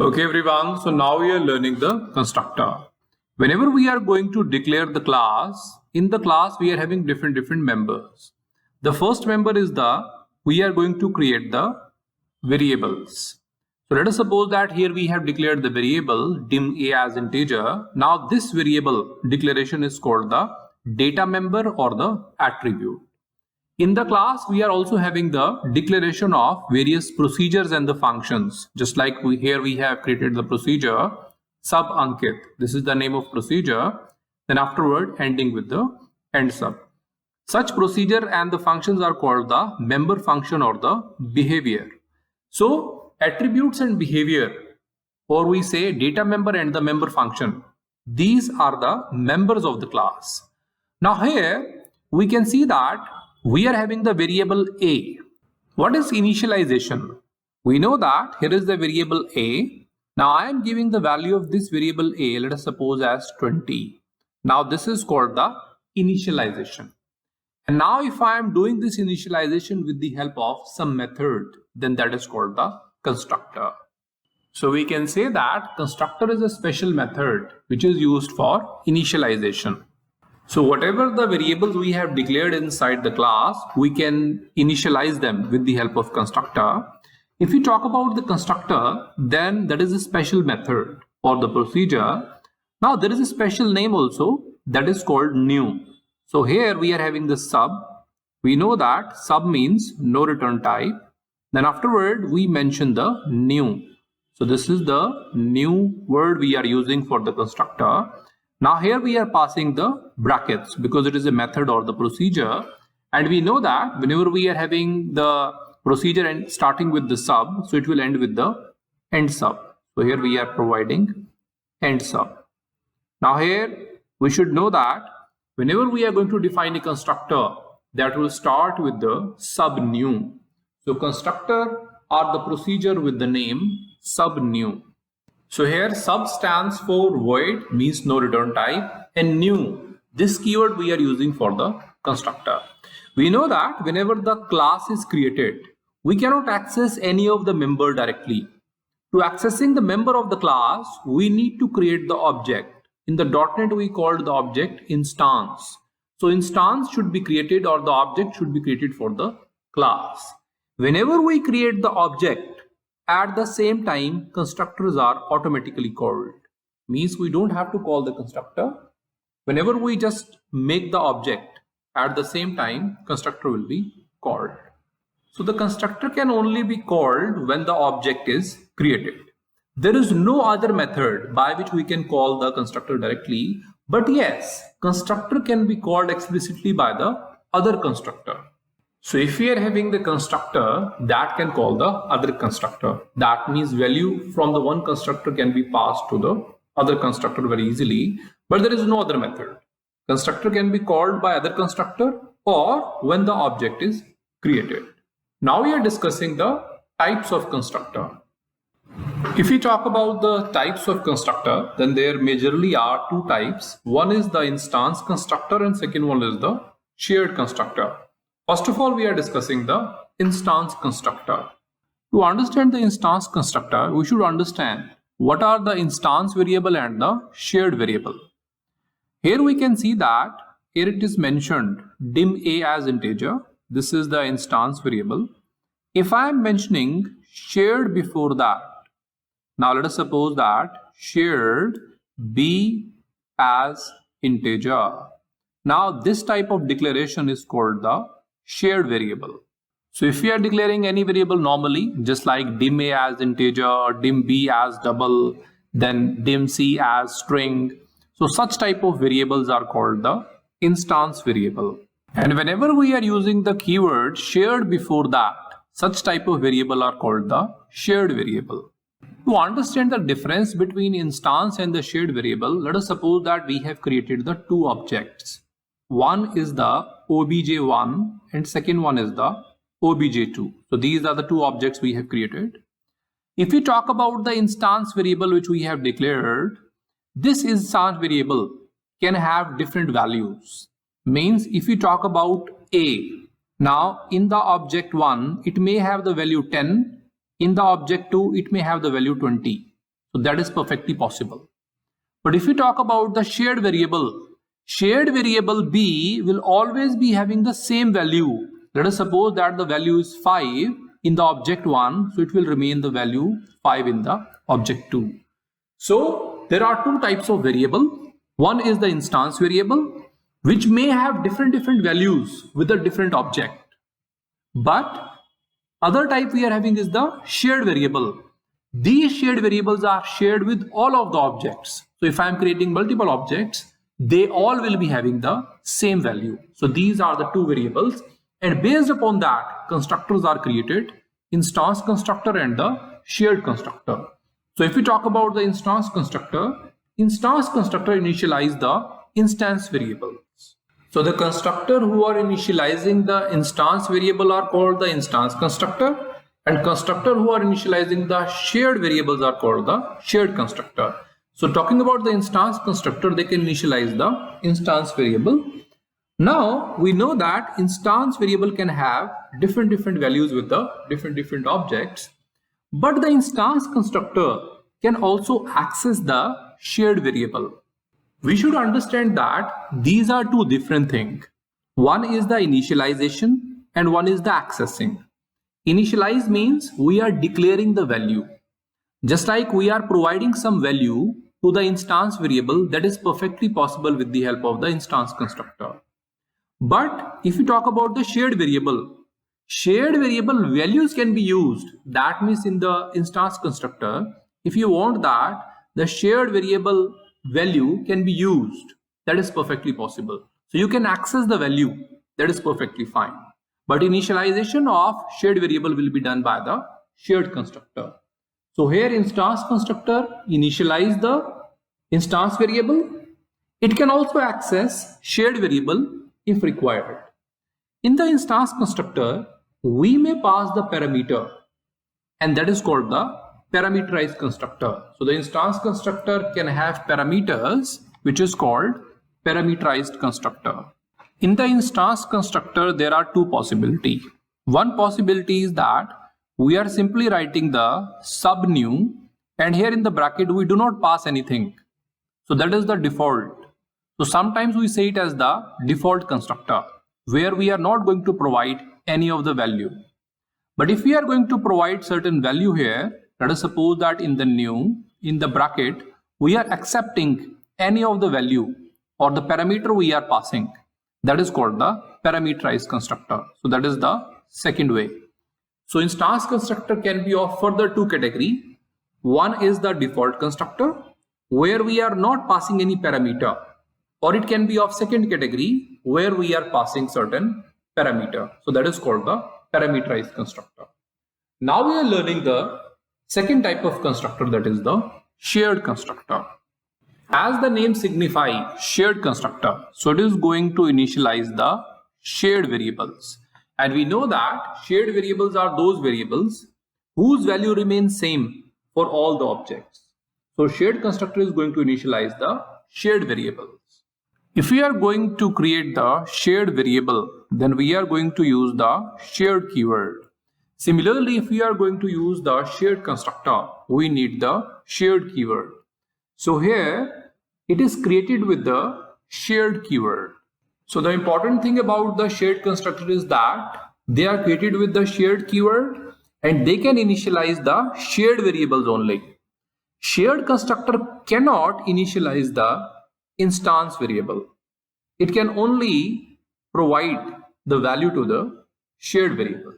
Okay everyone, so now we are learning the constructor. Whenever we are going to declare the class, in the class we are having different members. The first member is we are going to create the variables. So let us suppose that here we have declared the variable dim a as integer. Now this variable declaration is called the data member or the attribute. In the class, we are also having the declaration of various procedures and the functions. Just like here we have created the procedure sub Ankit. This is the name of procedure. Then afterward ending with the end sub. Such procedure and the functions are called the member function or the behavior. So attributes and behavior, or we say data member and the member function, these are the members of the class. Now here we can see that we are having the variable a. What is initialization? We know that here is the variable a. Now I am giving the value of this variable a, let us suppose as 20. Now this is called the initialization. And now if I am doing this initialization with the help of some method, then that is called the constructor. So we can say that constructor is a special method which is used for initialization. So whatever the variables we have declared inside the class, we can initialize them with the help of constructor. If we talk about the constructor, then that is a special method or the procedure. Now there is a special name also that is called new. So here we are having the sub. We know that sub means no return type. Then afterward we mention the new. So this is the new word we are using for the constructor. Now here we are passing the brackets because it is a method or the procedure, and we know that whenever we are having the procedure and starting with the sub, so it will end with the end sub. So here we are providing end sub. Now here we should know that whenever we are going to define a constructor, that will start with the sub new. So constructor or the procedure with the name sub new. So here sub stands for void, means no return type, and new, this keyword we are using for the constructor. We know that whenever the class is created, we cannot access any of the member directly. To accessing the member of the class, we need to create the object. In the .NET we called the object instance. So instance should be created or the object should be created for the class. Whenever we create the object, at the same time, constructors are automatically called. Means we don't have to call the constructor. Whenever we just make the object, at the same time, constructor will be called. So the constructor can only be called when the object is created. There is no other method by which we can call the constructor directly. But yes, constructor can be called explicitly by the other constructor. So if we are having the constructor, that can call the other constructor. That means value from the one constructor can be passed to the other constructor very easily, but there is no other method. Constructor can be called by other constructor or when the object is created. Now we are discussing the types of constructor. If we talk about the types of constructor, then there majorly are two types. One is the instance constructor and second one is the shared constructor. First of all, we are discussing the instance constructor. To understand the instance constructor, we should understand what are the instance variable and the shared variable. Here we can see that here it is mentioned dim a as integer. This is the instance variable. If I am mentioning shared before that, now let us suppose that shared b as integer. Now this type of declaration is called the shared variable. So if we are declaring any variable normally, just like dim a as integer, dim b as double, then dim c as string, so such type of variables are called the instance variable. And whenever we are using the keyword shared before that, such type of variable are called the shared variable. To understand the difference between instance and the shared variable, let us suppose that we have created the two objects. One is the obj1 and second one is the obj2. So these are the two objects we have created. If we talk about the instance variable which we have declared, this instance variable can have different values. Means if we talk about a, now in the object 1 it may have the value 10, in the object 2 it may have the value 20. So that is perfectly possible. But if we talk about the shared variable B will always be having the same value. Let us suppose that the value is 5 in the object 1, so it will remain the value 5 in the object 2. So there are two types of variable. One is the instance variable, which may have different values with a different object. But other type we are having is the shared variable. These shared variables are shared with all of the objects. So if I am creating multiple objects, they all will be having the same value. So these are the two variables, and based upon that, constructors are created: instance constructor and the shared constructor. So if we talk about the instance constructor initialize the instance variables. So the constructor who are initializing the instance variable are called the instance constructor, and constructor who are initializing the shared variables are called the shared constructor. So talking about the instance constructor, they can initialize the instance variable. Now we know that instance variable can have different values with the different objects, but the instance constructor can also access the shared variable. We should understand that these are two different things. One is the initialization and one is the accessing. Initialize means we are declaring the value. Just like we are providing some value to the instance variable, that is perfectly possible with the help of the instance constructor. But if we talk about the shared variable values can be used. That means in the instance constructor, if you want that the shared variable value can be used, that is perfectly possible. So you can access the value, that is perfectly fine. But initialization of shared variable will be done by the shared constructor. So here instance constructor initialize the instance variable. It can also access shared variable if required. In the instance constructor, we may pass the parameter, and that is called the parameterized constructor. So the instance constructor can have parameters, which is called parameterized constructor. In the instance constructor, there are two possibilities. One possibility is that we are simply writing the sub new, and here in the bracket we do not pass anything. So that is the default. So sometimes we say it as the default constructor, where we are not going to provide any of the value. But if we are going to provide certain value here, let us suppose that in the new, in the bracket, we are accepting any of the value or the parameter we are passing. That is called the parameterized constructor. So that is the second way. So instance constructor can be of further two categories. One is the default constructor, where we are not passing any parameter, or it can be of second category, where we are passing certain parameter. So that is called the parameterized constructor. Now we are learning the second type of constructor, that is the shared constructor. As the name signifies, shared constructor, so it is going to initialize the shared variables. And we know that shared variables are those variables whose value remains same for all the objects. So shared constructor is going to initialize the shared variables. If we are going to create the shared variable, then we are going to use the shared keyword. Similarly, if we are going to use the shared constructor, we need the shared keyword. So here it is created with the shared keyword. So the important thing about the shared constructor is that they are created with the shared keyword and they can initialize the shared variables only. Shared constructor cannot initialize the instance variable. It can only provide the value to the shared variables.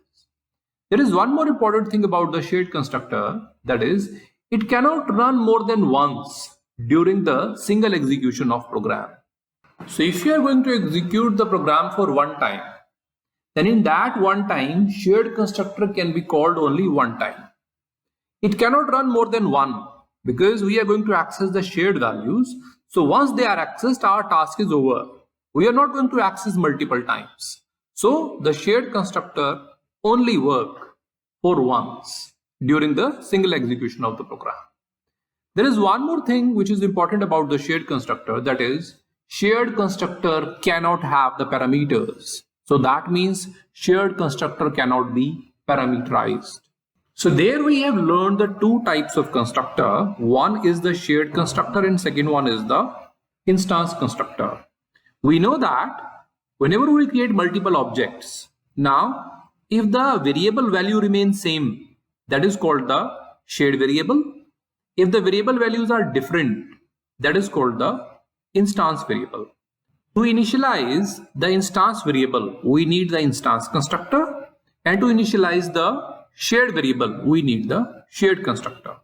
There is one more important thing about the shared constructor, that is, it cannot run more than once during the single execution of program. So if you are going to execute the program for one time, then in that one time, shared constructor can be called only one time. It cannot run more than one because we are going to access the shared values. So once they are accessed, our task is over. We are not going to access multiple times. So the shared constructor only work for once during the single execution of the program. There is one more thing which is important about the shared constructor, that is, shared constructor cannot have the parameters. So that means shared constructor cannot be parameterized. So there we have learned the two types of constructor. One is the shared constructor and second one is the instance constructor. We know that whenever we create multiple objects, now if the variable value remains same, that is called the shared variable. If the variable values are different, that is called the instance variable. To initialize the instance variable, we need the instance constructor, and to initialize the shared variable, we need the shared constructor.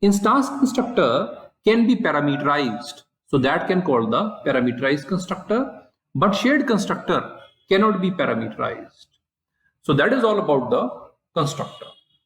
Instance constructor can be parameterized, so that can call the parameterized constructor, but shared constructor cannot be parameterized. So that is all about the constructor.